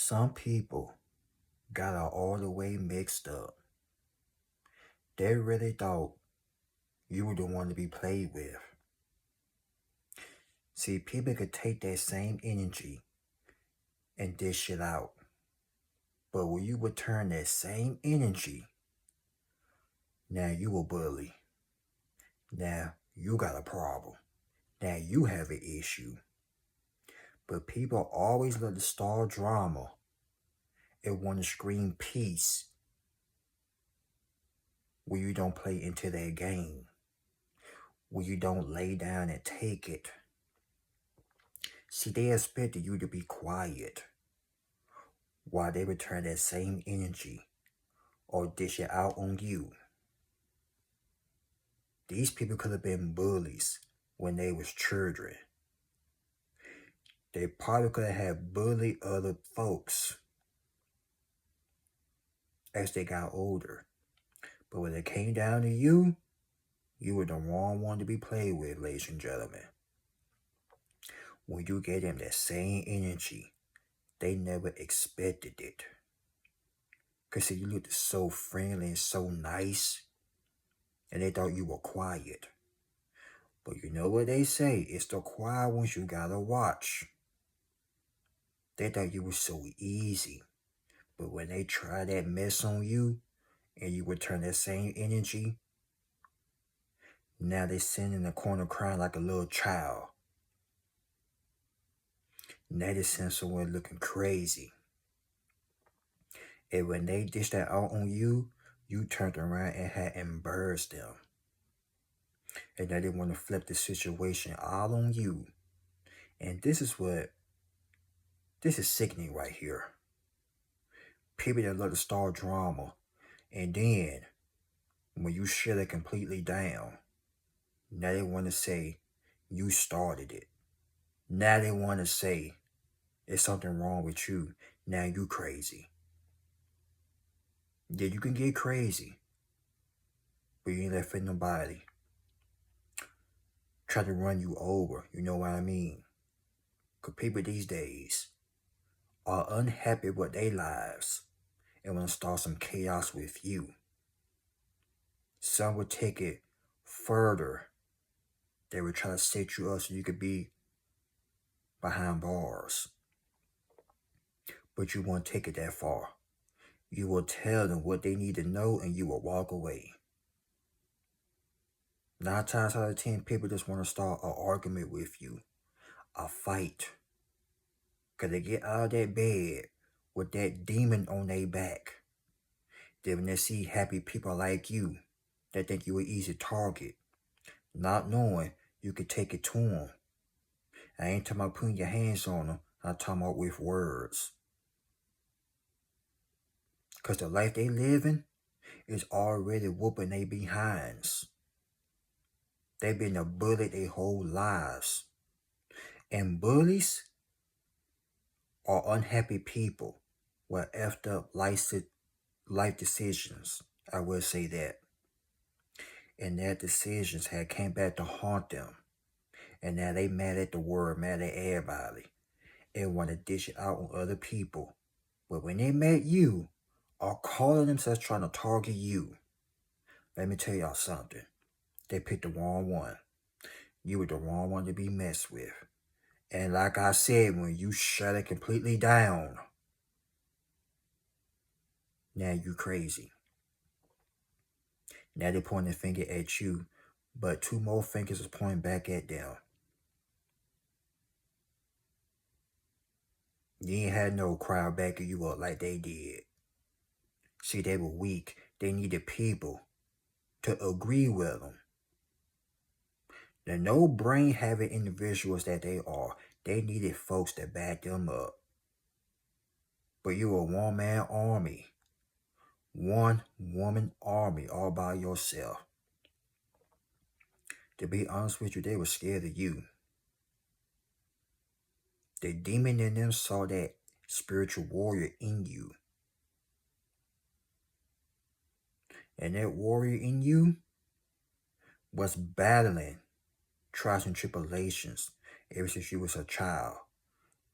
Some people got it all the way mixed up. They really thought you were the one to be played with. See, people could take that same energy and dish it out. But when you return that same energy, now you a bully. Now you got a problem. Now you have an issue. But people always love to start drama and want to scream peace when you don't play into their game, when you don't lay down and take it. See, they expected you to be quiet while they return that same energy or dish it out on you. These people could have been bullies when they was children. They probably could have bullied other folks as they got older. But when it came down to you, you were the wrong one to be played with, ladies and gentlemen. When you gave them that same energy, they never expected it. Because see, you looked so friendly and so nice, and they thought you were quiet. But you know what they say? It's the quiet ones you gotta watch. They thought you were so easy. But when they try that mess on you, and you return that same energy, now they sitting in the corner crying like a little child. Now they sitting somewhere looking crazy. And when they dish that out on you, you turned around and had embarrassed them. And now they want to flip the situation all on you. And this is sickening right here. People that love to start drama. And then, when you shut it completely down, now they want to say, you started it. Now they want to say, there's something wrong with you. Now you crazy. Yeah, you can get crazy. But you ain't letting nobody try to run you over. You know what I mean? Because people these days are unhappy with their lives and want to start some chaos with you. Some would take it further. They would try to set you up so you could be behind bars. But you won't take it that far. You will tell them what they need to know and you will walk away. 9 times out of 10, people just want to start an argument with you. A fight. Because they get out of that bed with that demon on their back. Then when they see happy people like you, they think you're an easy target. Not knowing you could take it to them. I ain't talking about putting your hands on them. I'm talking about with words. Because the life they living is already whooping their behinds. They've been a bully their whole lives. And bullies are unhappy people with effed up life decisions. I will say that. And their decisions had came back to haunt them. And now they mad at the world, mad at everybody. And want to dish it out on other people. But when they met you, are calling themselves trying to target you. Let me tell y'all something. They picked the wrong one. You were the wrong one to be messed with. And like I said, when you shut it completely down, now you crazy. Now they pointing a finger at you, but 2 more fingers is pointing back at them. You ain't had no crowd backing you up like they did. See, they were weak. They needed people to agree with them. The no brain having individuals that they are, they needed folks to back them up. But you a one-man army. One woman army all by yourself. To be honest with you, they were scared of you. The demon in them saw that spiritual warrior in you. And that warrior in you was battling trials and tribulations ever since you was a child.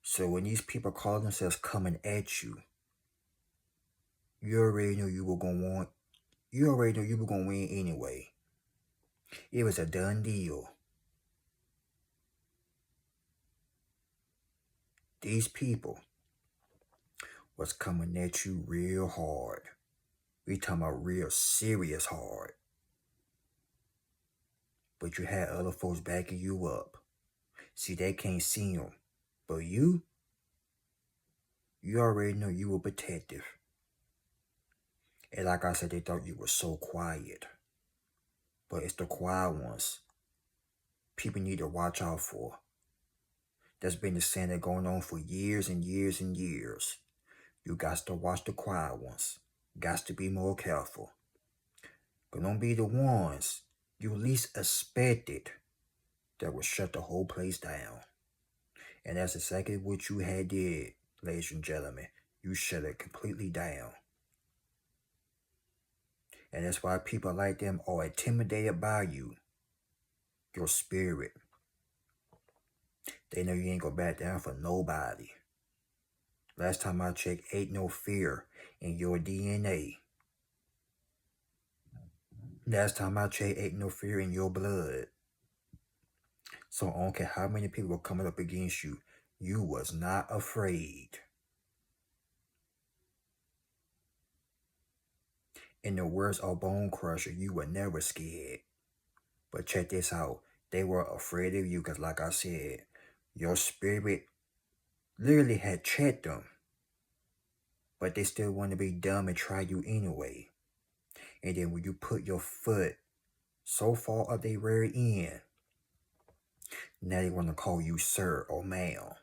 So when these people call themselves coming at you, you already knew you were gonna want. You already knew you were gonna win anyway. It was a done deal. These people was coming at you real hard. We talking about real serious hard. But you had other folks backing you up. See, they can't see them. But you already know you were protective. And like I said, they thought you were so quiet. But it's the quiet ones people need to watch out for. That's been the saying that going on for years and years and years. You got to watch the quiet ones. Got to be more careful. Cause don't be the ones you least expected that will shut the whole place down. And that's exactly what you had did, ladies and gentlemen. You shut it completely down. And that's why people like them are intimidated by you. Your spirit. They know you ain't gonna back down for nobody. Last time I checked, ain't no fear in your DNA. Last time I checked, ain't no fear in your blood. So I don't care how many people were coming up against you, you was not afraid. In the words of Bone Crusher, you were never scared. But check this out. They were afraid of you because, like I said, your spirit literally had checked them. But they still want to be dumb and try you anyway. And then when you put your foot so far up their rear end, now they want to call you sir or ma'am.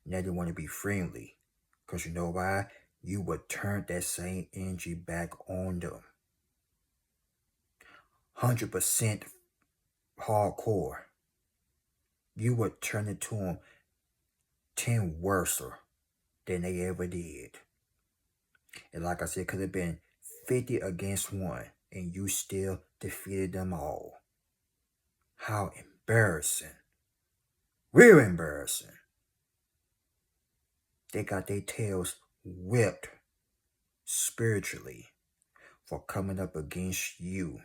Now they want to be friendly. Because you know why? You would turn that same energy back on them. 100% hardcore. You would turn it to them 10 worser than they ever did. And like I said, it could have been 50 against 1, and you still defeated them all. How embarrassing. Real embarrassing. They got their tails whipped spiritually for coming up against you.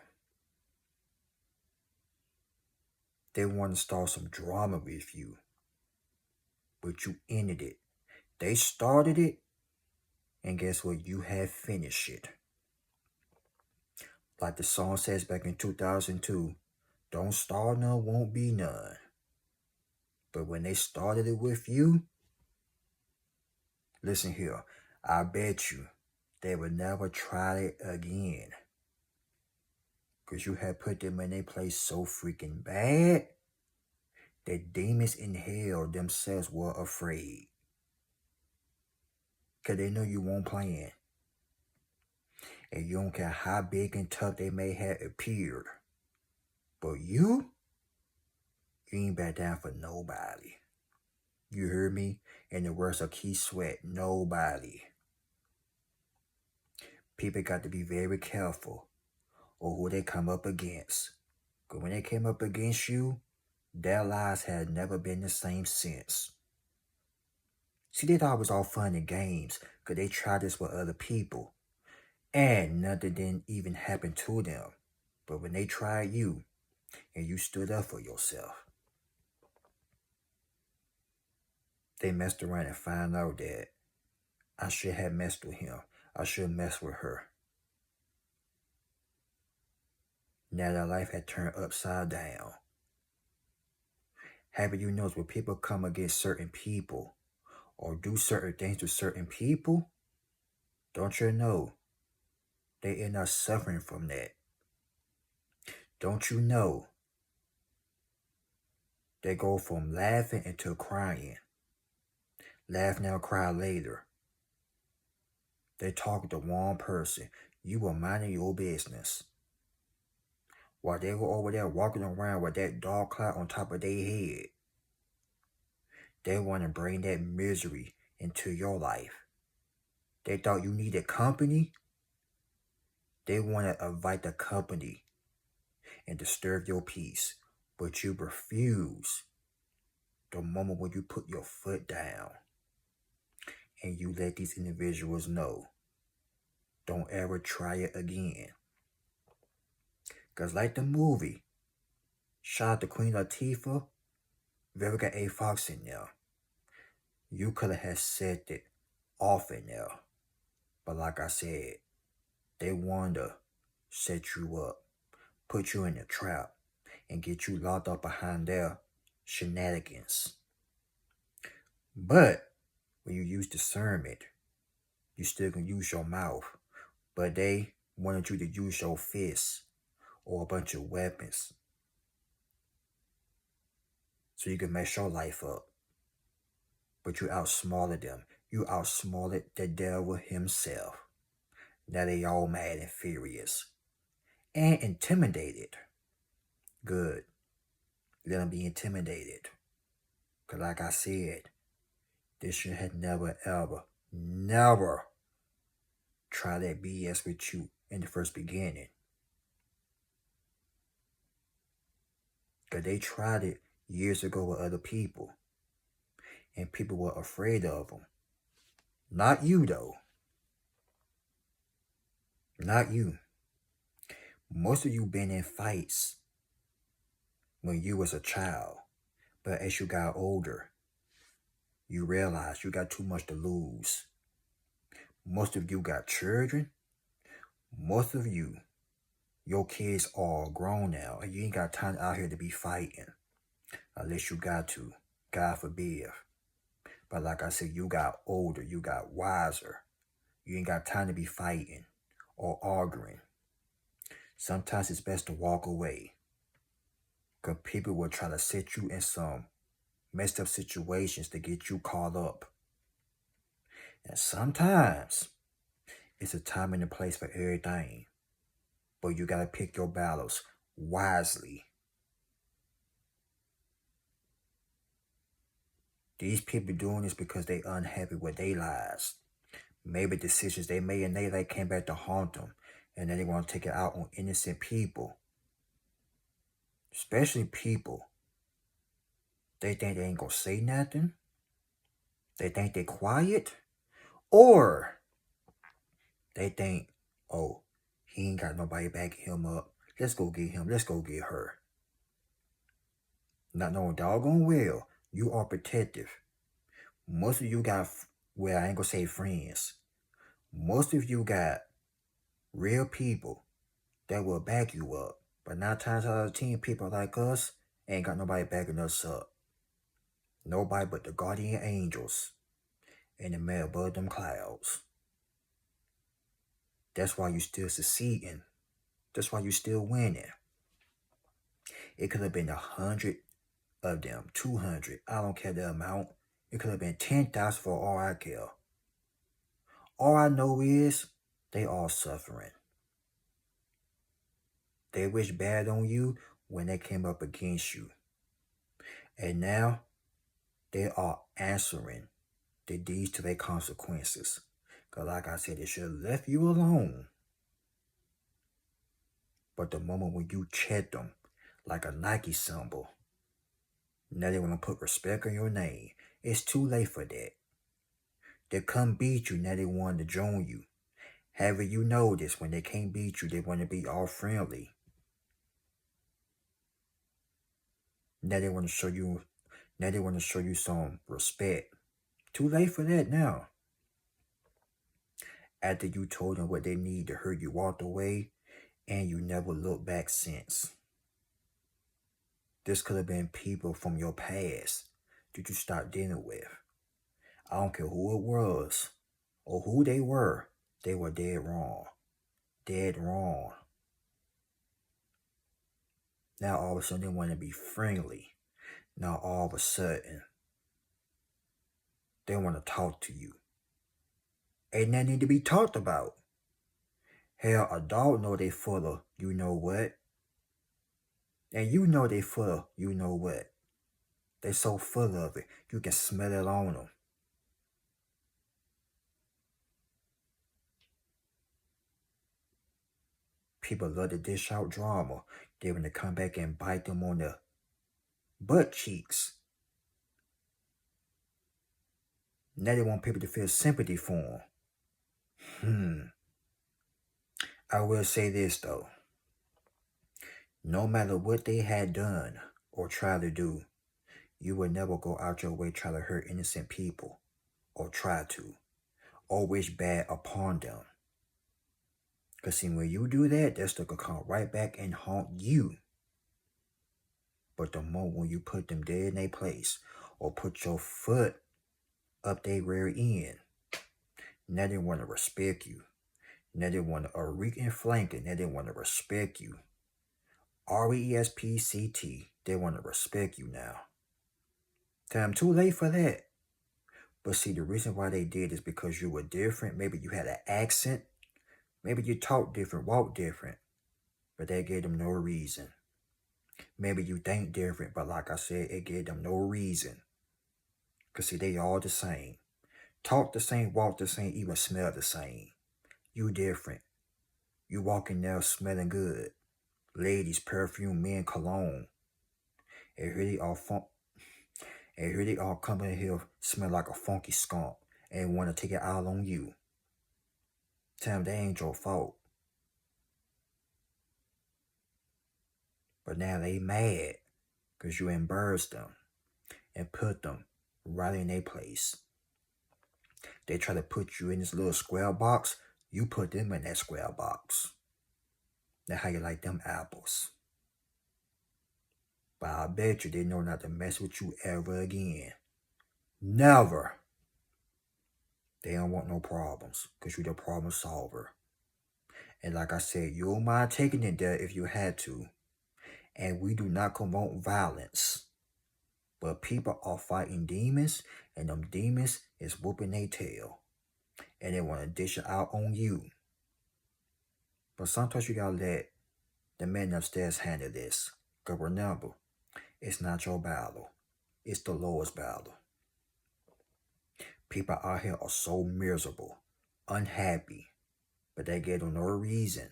They want to start some drama with you, but you ended it. They started it, and guess what? You have finished it. Like the song says back in 2002, don't start none, won't be none. But when they started it with you, listen here, I bet you they would never try it again. Because you had put them in their place so freaking bad that demons in hell themselves were afraid. Because they know you won't plan. And you don't care how big and tough they may have appeared. But you ain't back down for nobody. You heard me? In the words of Keith Sweat, nobody. People got to be very careful of who they come up against. Because when they came up against you, their lives had never been the same since. See, they thought it was all fun and games because they tried this with other people. And nothing didn't even happen to them. But when they tried you, and you stood up for yourself, they messed around and found out that I should have messed with him. I should have messed with her. Now their life had turned upside down. Haven't you noticed when people come against certain people or do certain things to certain people, don't you know they end up suffering from that? Don't you know they go from laughing into crying? Laugh now, cry later. They talking to one person. You were minding your business. While they were over there walking around with that dark cloud on top of their head, they want to bring that misery into your life. They thought you needed company. They want to invite the company and disturb your peace, but you refuse. The moment when you put your foot down and you let these individuals know, don't ever try it again. Because like the movie, shout out to Queen Latifah, Vivica A. Fox in there. You could have said it off in there. But like I said, they want to set you up, put you in a trap, and get you locked up behind their shenanigans. But when you use discernment, you still can use your mouth. But they wanted you to use your fists or a bunch of weapons so you can mess your life up. But you outsmarted them. You outsmarted the devil himself. Now they all mad and furious. And intimidated. Good. Let them be intimidated. Because like I said, this shit had never, ever, never try that BS with you in the first beginning. Because they tried it years ago with other people. And people were afraid of them. Not you, though. Not you. Most of you been in fights when you was a child. But as you got older, you realize you got too much to lose. Most of you got children. Most of you, your kids are grown now. And you ain't got time out here to be fighting. Unless you got to. God forbid. But like I said, you got older. You got wiser. You ain't got time to be fighting or arguing. Sometimes it's best to walk away. Because people will try to set you in some messed up situations to get you caught up. And sometimes it's a time and a place for everything. But you got to pick your battles wisely. These people doing this because they unhappy with their lives. Maybe decisions they made in their life came back to haunt them. And then they want to take it out on innocent people. Especially people. They think they ain't going to say nothing. They think they quiet. Or they think, oh, he ain't got nobody backing him up. Let's go get him. Let's go get her. Not knowing doggone well, you are protective. Most of you got, well, I ain't gonna say friends. Most of you got real people that will back you up. But 9 times out of 10, people like us ain't got nobody backing us up. Nobody but the guardian angels and the man above them clouds. That's why you still succeeding. That's why you still winning. It could have been 100 of them, 200. I don't care the amount. It could have been 10,000 for all I care. All I know is they all suffering. They wish bad on you when they came up against you. And now they are answering the deeds to their consequences. Because like I said, they should have left you alone. But the moment when you check them like a Nike symbol, now they want to put respect on your name. It's too late for that. They come beat you, now they want to join you. However you know this, when they can't beat you, they want to be all friendly. Now they want to show you some respect. Too late for that now. After you told them what they need to hurt, you walked away and you never looked back since. This could have been people from your past that you stopped dealing with. I don't care who it was or who they were dead wrong. Dead wrong. Now all of a sudden they want to be friendly. Now all of a sudden they want to talk to you. Ain't nothing need to be talked about. Hell, a dog know they full of you know what. And you know they full of you know what. They so full of it, you can smell it on them. People love to dish out drama. They want to come back and bite them on the butt cheeks. Now they want people to feel sympathy for them. I will say this though. No matter what they had done or tried to do, you would never go out your way try to hurt innocent people or try to or wish bad upon them. Because see, when you do that, that stuff could come right back and haunt you. But the moment when you put them dead in their place or put your foot up their rear end, now they want to respect you. Now they want to reek and flank it. Now they want to respect you. RESPCT. They want to respect you now. Time too late for that. But see, the reason why they did is because you were different. Maybe you had an accent. Maybe you talk different, walk different. But that gave them no reason. Maybe you think different, but like I said, it gave them no reason. Because see, they all the same. Talk the same, walk the same, even smell the same. You different. You walking there smelling good. Ladies, perfume, men, cologne. And here they all come in here smell like a funky skunk and want to take it out on you. Tell them they ain't your fault. But now they mad because you embarrassed them and put them right in their place. They try to put you in this little square box. You put them in that square box. That's how you like them apples. But I bet you they know not to mess with you ever again. Never. They don't want no problems because you're the problem solver. And like I said, you don't mind taking it there if you had to. And we do not promote violence. But people are fighting demons, and them demons is whooping their tail. And they want to dish it out on you. But sometimes you gotta let the men upstairs handle this. Because remember, it's not your battle. It's the Lord's battle. People out here are so miserable, unhappy, but they get no reason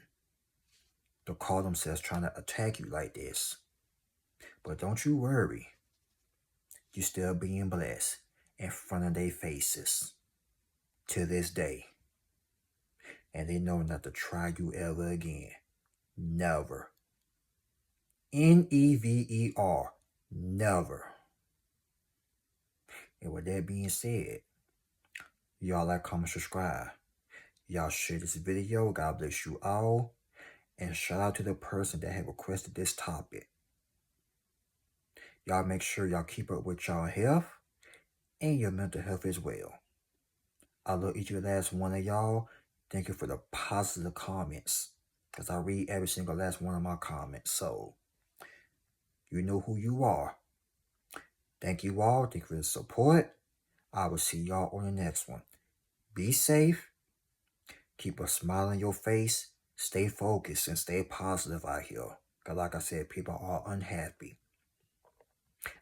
to call themselves trying to attack you like this. But don't you worry. You still being blessed in front of their faces to this day. And they know not to try you ever again. Never. Never. Never. And with that being said, y'all like, comment, subscribe. Y'all share this video. God bless you all. And shout out to the person that had requested this topic. Y'all make sure y'all keep up with y'all health and your mental health as well. I love each and last one of y'all. Thank you for the positive comments. Because I read every single last one of my comments. So, you know who you are. Thank you all. Thank you for the support. I will see y'all on the next one. Be safe. Keep a smile on your face. Stay focused and stay positive out here. Because like I said, people are unhappy.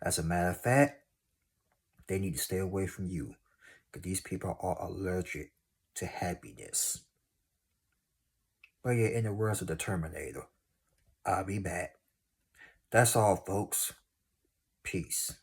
As a matter of fact, they need to stay away from you. Because these people are allergic to happiness. But yeah, in the words of the Terminator, I'll be back. That's all, folks. Peace.